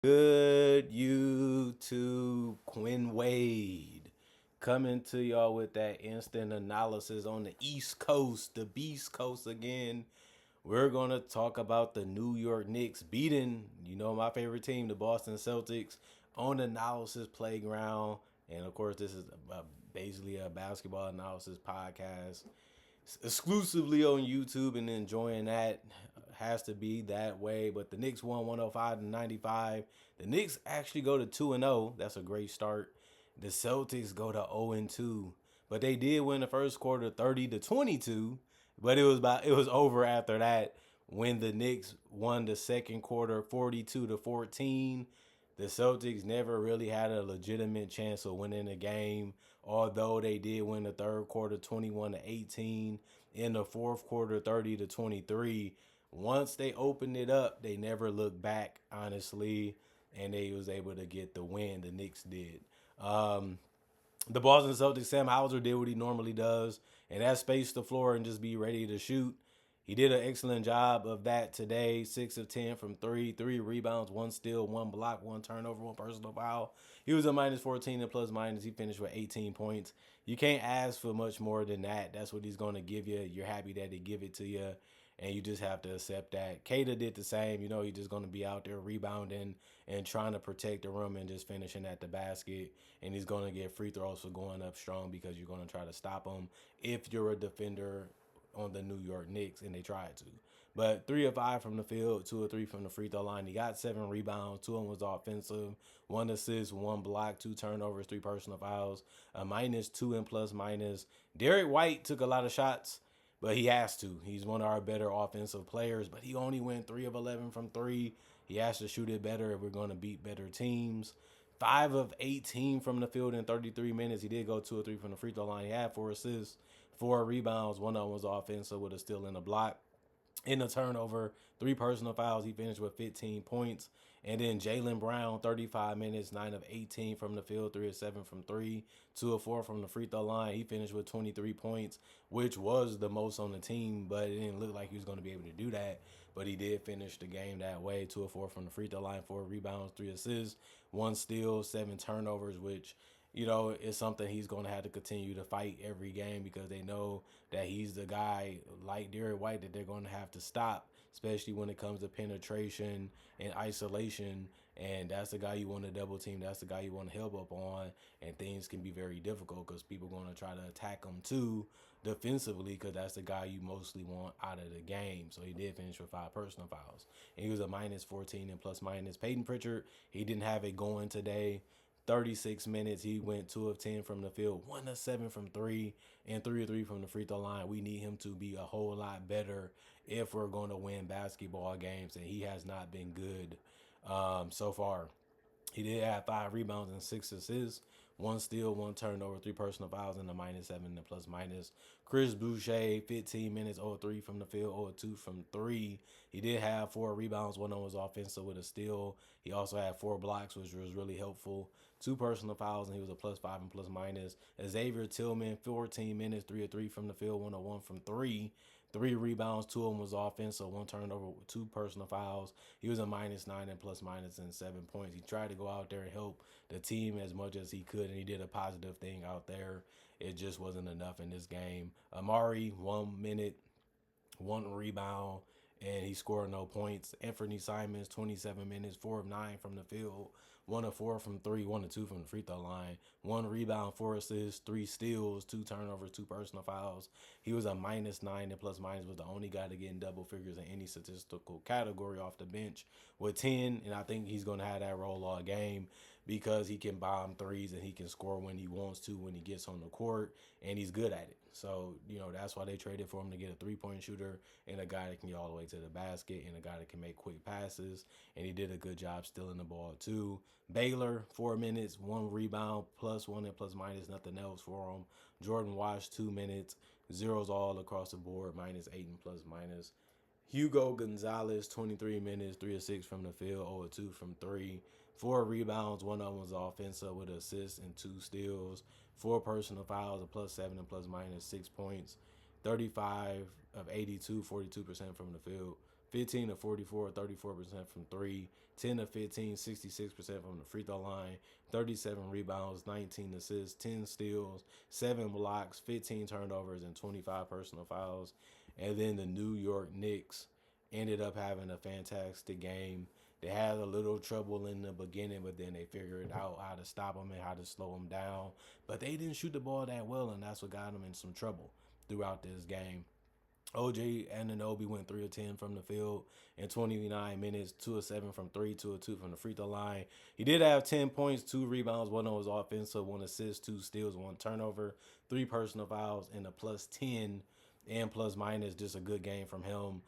Good YouTube, Quinn Wade coming to y'all with that instant analysis on the East Coast, the Beast Coast again. We're gonna talk about the New York Knicks beating, my favorite team, the Boston Celtics, on the analysis playground. And of course, this is basically a basketball analysis podcast exclusively on YouTube, and enjoying that has to be that way. But the Knicks won 105-95. The Knicks actually go to 2-0. That's a great start. The Celtics go to 0-2. But they did win the first quarter 30-22. But it was over after that when the Knicks won the second quarter 42-14. The Celtics never really had a legitimate chance of winning the game, although they did win the third quarter 21-18, in the fourth quarter 30-23. Once they opened it up, they never looked back, honestly, and they was able to get the win. The Knicks did. The Boston Celtics, Sam Hauser did what he normally does, and that space the floor and just be ready to shoot. He did an excellent job of that today. 6 of 10 from three rebounds, one steal, one block, one turnover, one personal foul. He was a minus 14 and plus minus. He finished with 18 points. You can't ask for much more than that. That's what he's going to give you. You're happy that he give it to you, and you just have to accept that. Kata did the same. He's just going to be out there rebounding and trying to protect the rim and just finishing at the basket. And he's going to get free throws for going up strong because you're going to try to stop him if you're a defender on the New York Knicks, and they tried to. But 3 of 5 from the field, 2 of 3 from the free throw line. He got 7 rebounds, 2 of them was offensive, 1 assist, 1 block, 2 turnovers, 3 personal fouls, a -2 and plus minus. Derek White took a lot of shots, but he has to. He's one of our better offensive players, but he only went 3 of 11 from 3. He has to shoot it better if we're going to beat better teams. 5 of 18 from the field in 33 minutes. He did go 2 or 3 from the free throw line. He had 4 assists, 4 rebounds. One of them was offensive with a steal and a block. In the turnover, 3 personal fouls. He finished with 15 points. And then Jaylen Brown, 35 minutes, 9 of 18 from the field, 3 of 7 from 3, 2 of 4 from the free throw line. He finished with 23 points, which was the most on the team, but it didn't look like he was going to be able to do that. But he did finish the game that way. 2 of 4 from the free throw line, 4 rebounds, 3 assists, 1 steal, 7 turnovers, which it's something he's going to have to continue to fight every game because they know that he's the guy like Derek White that they're going to have to stop, especially when it comes to penetration and isolation. And that's the guy you want to double team. That's the guy you want to help up on. And things can be very difficult because people are going to try to attack him too defensively because that's the guy you mostly want out of the game. So he did finish with 5 personal fouls. And he was a minus 14 and plus minus. Peyton Pritchard, he didn't have it going today. 36 minutes, he went 2 of 10 from the field, 1 of 7 from 3, and 3 of 3 from the free throw line. We need him to be a whole lot better if we're going to win basketball games, and he has not been good so far. He did have 5 rebounds and 6 assists, 1 steal, 1 turnover, 3 personal fouls, and a -7 and a plus minus. Chris Boucher, 15 minutes, 0-3 from the field, 0-2 from 3. He did have 4 rebounds, 1 of them was offensive with a steal. He also had 4 blocks, which was really helpful. 2 personal fouls, and he was a +5 and plus minus. Xavier Tillman, 14 minutes, 3 of 3 from the field, 1 of 1 from 3. 3 rebounds, 2 of them was offensive, 1 turnover, 2 personal fouls. He was a -9 and plus minus and 7 points. He tried to go out there and help the team as much as he could, and he did a positive thing out there. It just wasn't enough in this game. Amari, 1 minute, 1 rebound, and he scored no points. Anthony Simons, 27 minutes, 4 of 9 from the field, 1 of 4 from 3, 1 of 2 from the free throw line, 1 rebound, 4 assists, 3 steals, 2 turnovers, 2 personal fouls. He was a -9 and plus minus, was the only guy to get in double figures in any statistical category off the bench with 10, and I think he's going to have that role all game because he can bomb threes and he can score when he wants to when he gets on the court, and he's good at it. So, that's why they traded for him, to get a 3-point shooter and a guy that can get all the way to the basket and a guy that can make quick passes. And he did a good job stealing the ball too. Baylor, 4 minutes, 1 rebound, +1 and plus minus, nothing else for him. Jordan Wash, 2 minutes, zeros all across the board, -8 and plus minus. Hugo Gonzalez, 23 minutes, 3 of 6 from the field, 0 of 2 from 3. 4 rebounds, 1 of them was offensive with assists and 2 steals. 4 personal fouls, a +7 and plus minus, 6 points. 35 of 82, 42% from the field. 15 to 44, 34% from three, 10 to 15, 66% from the free throw line, 37 rebounds, 19 assists, 10 steals, 7 blocks, 15 turnovers, and 25 personal fouls. And then the New York Knicks ended up having a fantastic game. They had a little trouble in the beginning, but then they figured out how to stop them and how to slow them down. But they didn't shoot the ball that well, and that's what got them in some trouble throughout this game. OJ Anunoby went 3 of 10 from the field in 29 minutes, 2 of 7 from 3, 2 of 2 from the free throw line. He did have 10 points, 2 rebounds, 1 on his offensive, 1 assist, 2 steals, 1 turnover, 3 personal fouls, and a plus 10 and plus minus. Just a good game from him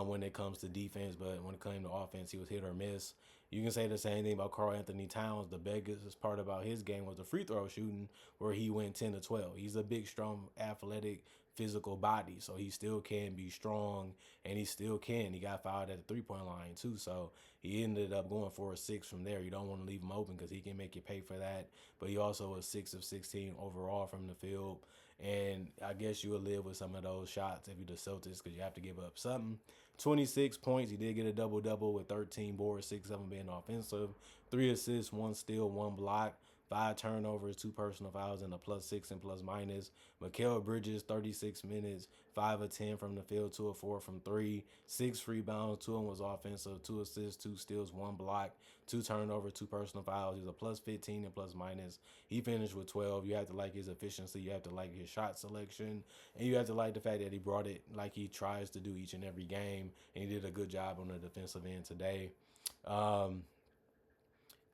when it comes to defense, but when it came to offense, he was hit or miss. You can say the same thing about Karl Anthony Towns. The biggest part about his game was the free throw shooting, where he went 10 to 12. He's a big, strong, athletic, physical body, so he still can be strong, and he still can. He got fouled at the 3-point line too, so he ended up going for a 6 from there. You don't want to leave him open because he can make you pay for that. But he also was 6 of 16 overall from the field, and I guess you would live with some of those shots if you're the Celtics because you have to give up something. 26 points. He did get a double-double with 13 boards, 6 of them being offensive, 3 assists, 1 steal, 1 block, 5 turnovers, 2 personal fouls, and a plus 6 and plus minus. Mikal Bridges, 36 minutes, 5 of 10 from the field, 2 of 4 from 3, 6 rebounds, 2 of them was offensive, 2 assists, 2 steals, 1 block, 2 turnovers, 2 personal fouls. He was a plus 15 and plus minus. He finished with 12. You have to like his efficiency. You have to like his shot selection. And you have to like the fact that he brought it like he tries to do each and every game. And he did a good job on the defensive end today. Um,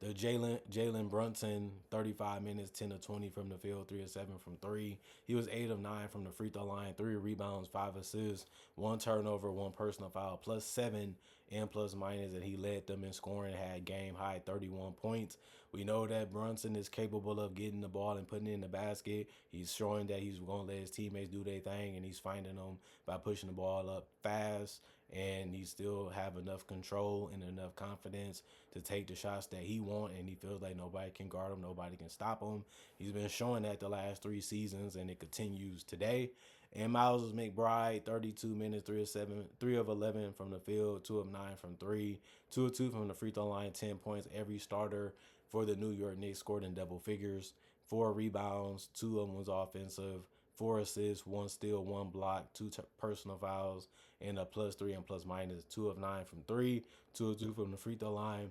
the Jalen Brunson, 35 minutes, 10 to 20 from the field, 3 of 7 from 3. He was 8 of 9 from the free throw line, 3 rebounds, 5 assists, 1 turnover, 1 personal foul, plus 7 and plus minus, and he led them in scoring, had game high 31 points. We know that Brunson is capable of getting the ball and putting it in the basket. He's showing that he's going to let his teammates do their thing, and he's finding them by pushing the ball up fast, and he still have enough control and enough confidence to take the shots that he wants, and he feels like nobody can guard him, nobody can stop him. He's been showing that the last 3 seasons, and it continues today. And Miles McBride, 32 minutes, 3 of 7, 3 of 11 from the field, 2 of 9 from 3, 2 of 2 from the free throw line, 10 points. Every starter for the New York Knicks scored in double figures, 4 rebounds, 2 of them was offensive, 4 assists, 1 steal, 1 block, 2 personal fouls, and a plus 3 and plus minus. 2 of 9 from 3, 2 of 2 from the free throw line.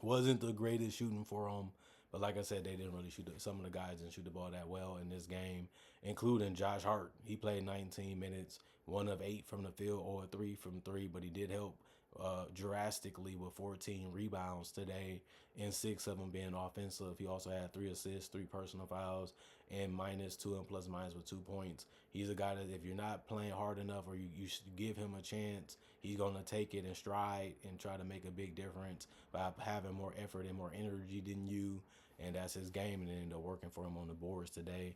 Wasn't the greatest shooting for them, but like I said, they didn't really shoot. Some of the guys didn't shoot the ball that well in this game, including Josh Hart. He played 19 minutes, 1 of 8 from the field, or 3 from 3, but he did help drastically with 14 rebounds today, and 6 of them being offensive. He also had 3 assists, 3 personal fouls, and minus 2 and plus minus with 2 points. He's a guy that if you're not playing hard enough or you should give him a chance, he's going to take it in stride and try to make a big difference by having more effort and more energy than you. And that's his game, and it ended up working for him on the boards today.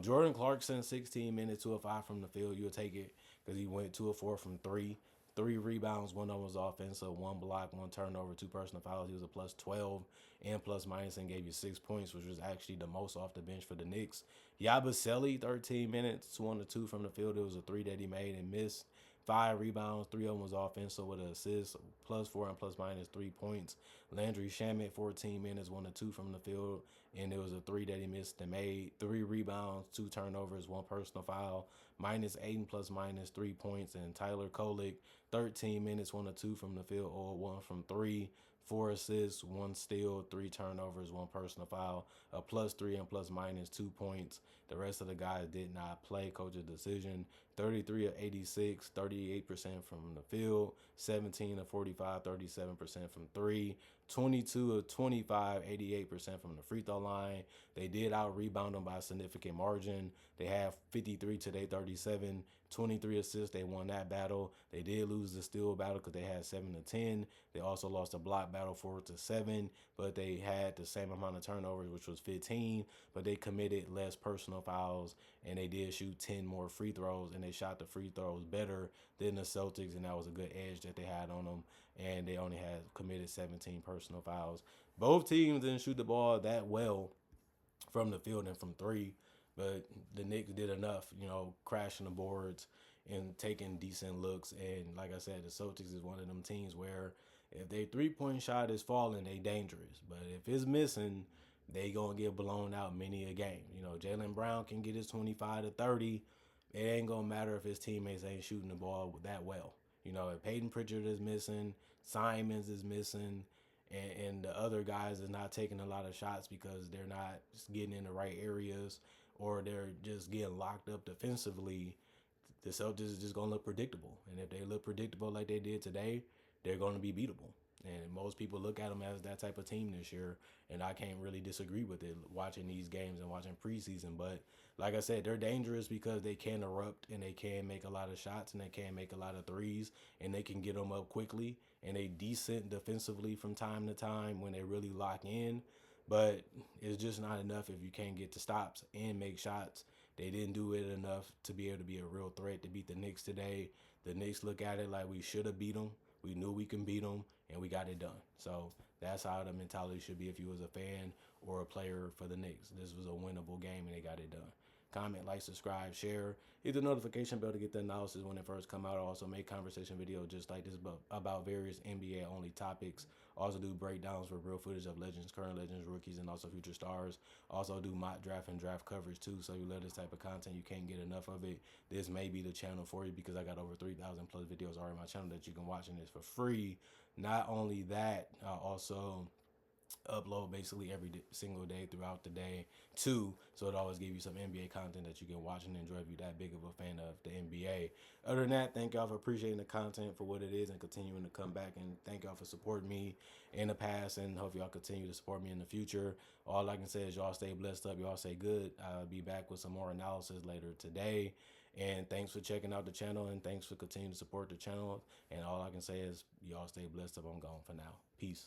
Jordan Clarkson, 16 minutes, 2 of 5 from the field. You'll take it because he went 2 of 4 from 3. 3 rebounds, 1 of them was offensive, 1 block, 1 turnover, 2 personal fouls. He was a plus 12 and plus minus and gave you 6 points, which was actually the most off the bench for the Knicks. Yabusele, 13 minutes, 1 of 2 from the field. It was a 3 that he made and missed. 5 rebounds, 3 of them was offensive with an assist, plus 4 and plus minus 3 points. Landry Shamet, 14 minutes, 1 of 2 from the field, and it was a 3 that he missed and made. 3 rebounds, 2 turnovers, 1 personal foul, minus 8 and plus minus 3 points. And Tyler Kolek, 13 minutes, 1 of 2 from the field, or 1 from 3. 4 assists, 1 steal, 3 turnovers, 1 personal foul, a plus 3 and plus minus 2 points. The rest of the guys did not play. Coach's decision: 33 of 86, 38% from the field, 17 of 45, 37% from 3, 22 of 25, 88% from the free throw line. They did out rebound them by a significant margin. They have 53 to their 37, 23 assists. They won that battle. They did lose the steal battle because they had 7 to 10. They also lost the block battle 4 to 7, but they had the same amount of turnovers, which was 15, but they committed less personal fouls, and they did shoot 10 more free throws, and they shot the free throws better than the Celtics, and that was a good edge that they had on them, and they only had committed 17 personal fouls. Both teams didn't shoot the ball that well from the field and from 3, but the Knicks did enough, crashing the boards and taking decent looks. And like I said, the Celtics is one of them teams where if they 3-point shot is falling, they dangerous. But if it's missing, they gonna get blown out many a game. You know, Jaylen Brown can get his 25 to 30. It ain't gonna matter if his teammates ain't shooting the ball that well. You know, if Peyton Pritchard is missing, Simons is missing, and the other guys is not taking a lot of shots because they're not getting in the right areas or they're just getting locked up defensively, the Celtics is just gonna look predictable. And if they look predictable like they did today, they're gonna be beatable. And most people look at them as that type of team this year, and I can't really disagree with it watching these games and watching preseason. But like I said, they're dangerous because they can erupt and they can make a lot of shots and they can make a lot of threes and they can get them up quickly and they decent defensively from time to time when they really lock in. But it's just not enough if you can't get to stops and make shots. They didn't do it enough to be able to be a real threat to beat the Knicks today. The Knicks look at it like we should have beat them. We knew we can beat them, and we got it done. So that's how the mentality should be if you was a fan or a player for the Knicks. This was a winnable game, and they got it done. Comment, like, subscribe, share. Hit the notification bell to get the analysis when it first come out. I also make conversation videos just like this about various NBA only topics. Also do breakdowns for real footage of legends, current legends, rookies, and also future stars. Also do mock draft and draft coverage too. So you love this type of content, you can't get enough of it. This may be the channel for you because I got over 3,000 plus videos already on my channel that you can watch, and it's for free. Not only that, I also upload basically every single day throughout the day too, so it always give you some NBA content that you can watch and enjoy if you're that big of a fan of the NBA. Other than that, thank y'all for appreciating the content for what it is and continuing to come back, and thank y'all for supporting me in the past, and hope y'all continue to support me in the future. All I can say is y'all stay blessed up, y'all stay good. I'll be back with some more analysis later today, and thanks for checking out the channel, and thanks for continuing to support the channel. And all I can say is y'all stay blessed up. I'm gone for now. Peace.